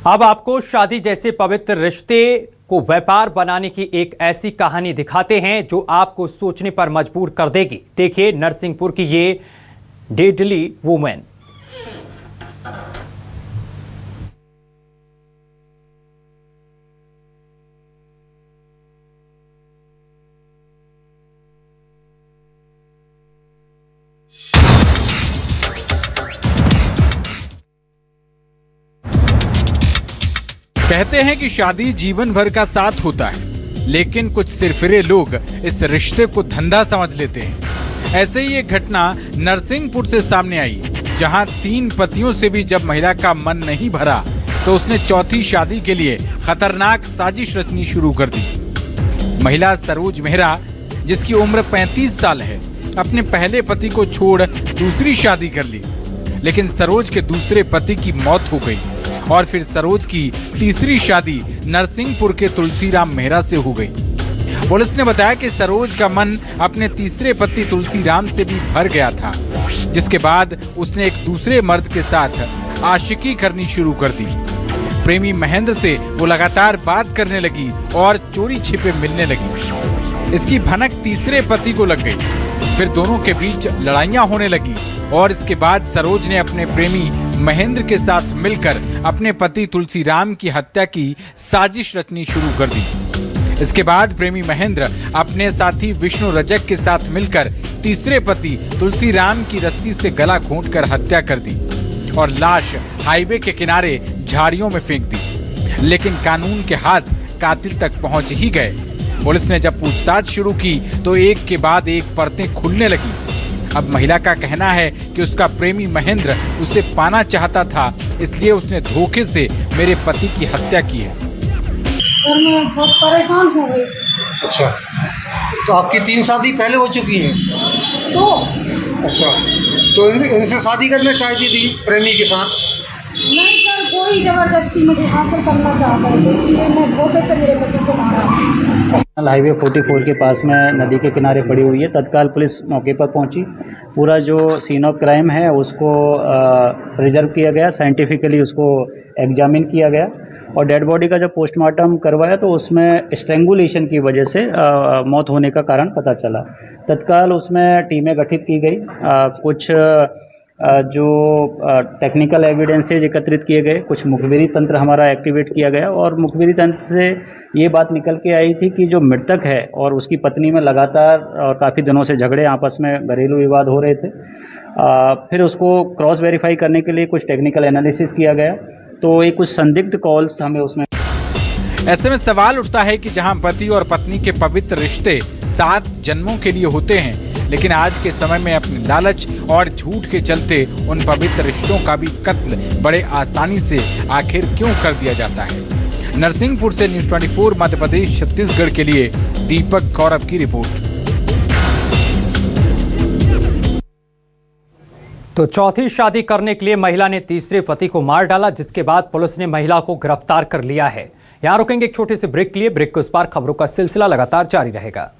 अब आपको शादी जैसे पवित्र रिश्ते को व्यापार बनाने की एक ऐसी कहानी दिखाते हैं जो आपको सोचने पर मजबूर कर देगी। देखिए नरसिंहपुर की ये डेडली वुमेन। कहते हैं कि शादी जीवन भर का साथ होता है, लेकिन कुछ सिरफिरे लोग इस रिश्ते को धंधा समझ लेते हैं। ऐसे ही एक घटना नरसिंहपुर से सामने आई, जहां 3 पतियों से भी जब महिला का मन नहीं भरा तो उसने चौथी शादी के लिए खतरनाक साजिश रचनी शुरू कर दी। महिला सरोज मेहरा, जिसकी उम्र 35 साल है, अपने पहले पति को छोड़ दूसरी शादी कर ली, लेकिन सरोज के दूसरे पति की मौत हो गई और फिर सरोज की तीसरी शादी नरसिंहपुर के तुलसीराम मेहरा से हो गई। पुलिस ने बताया कि सरोज का मन अपने तीसरे पति तुलसीराम से भी भर गया था, जिसके बाद उसने एक दूसरे मर्द के साथ आशिकी करनी शुरू कर दी। प्रेमी महेंद्र से वो लगातार बात करने लगी और चोरी छिपे मिलने लगी। इसकी भनक तीसरे पति को लग गई। फिर दोनों के बीच लड़ाइयां होने लगी और इसके बाद सरोज ने अपने प्रेमी महेंद्र के साथ मिलकर अपने पति तुलसीराम की हत्या की साजिश रचनी शुरू कर दी। इसके बाद प्रेमी महेंद्र अपने साथी विष्णु रजक के साथ मिलकर तीसरे पति तुलसीराम की रस्सी से गला घोंटकर हत्या कर दी और लाश हाईवे के किनारे झाड़ियों में फेंक दी। लेकिन कानून के हाथ कातिल तक पहुंच ही गए। पुलिस ने जब पूछताछ शुरू की तो एक के बाद एक परतें खुलने लगी। अब महिला का कहना है कि उसका प्रेमी महेंद्र उसे पाना चाहता था, इसलिए उसने धोखे से मेरे पति की हत्या की है। सर मैं बहुत परेशान हो गई। अच्छा, तो आपकी 3 शादी पहले हो चुकी हैं? तो अच्छा, तो इनसे शादी करना चाहती थी प्रेमी के साथ? नहीं सर, कोई ज़बरदस्ती मुझे हासिल करना चाहता है, इसलिए मैं धोखे से मेरे पति को मारा। हाईवे 44 के पास में नदी के किनारे पड़ी हुई है। तत्काल पुलिस मौके पर पहुंची। पूरा जो सीन ऑफ क्राइम है उसको रिजर्व किया गया, साइंटिफिकली उसको एग्जामिन किया गया और डेड बॉडी का जब पोस्टमार्टम करवाया तो उसमें स्ट्रेंगुलेशन की वजह से मौत होने का कारण पता चला। तत्काल उसमें टीमें गठित की गई। कुछ जो टेक्निकल एविडेंसेज एकत्रित किए गए, कुछ मुखबिरी तंत्र हमारा एक्टिवेट किया गया और मुखबिरी तंत्र से ये बात निकल के आई थी कि जो मृतक है और उसकी पत्नी में लगातार और काफ़ी दिनों से झगड़े, आपस में घरेलू विवाद हो रहे थे। फिर उसको क्रॉस वेरीफाई करने के लिए कुछ टेक्निकल एनालिसिस किया गया तो एक कुछ संदिग्ध कॉल्स हमें उसमें। ऐसे में सवाल उठता है कि जहां पति और पत्नी के पवित्र रिश्ते 7 जन्मों के लिए होते हैं, लेकिन आज के समय में अपने लालच और झूठ के चलते उन पवित्र रिश्तों का भी कत्ल बड़े आसानी से आखिर क्यों कर दिया जाता है। नरसिंहपुर से न्यूज़ 24 मध्य प्रदेश छत्तीसगढ़ के लिए दीपक गौरव की रिपोर्ट। तो चौथी शादी करने के लिए महिला ने तीसरे पति को मार डाला, जिसके बाद पुलिस ने महिला को गिरफ्तार कर लिया है। यहाँ रुकेंगे एक छोटे से ब्रेक के लिए। ब्रेक के उस पार खबरों का सिलसिला लगातार जारी रहेगा।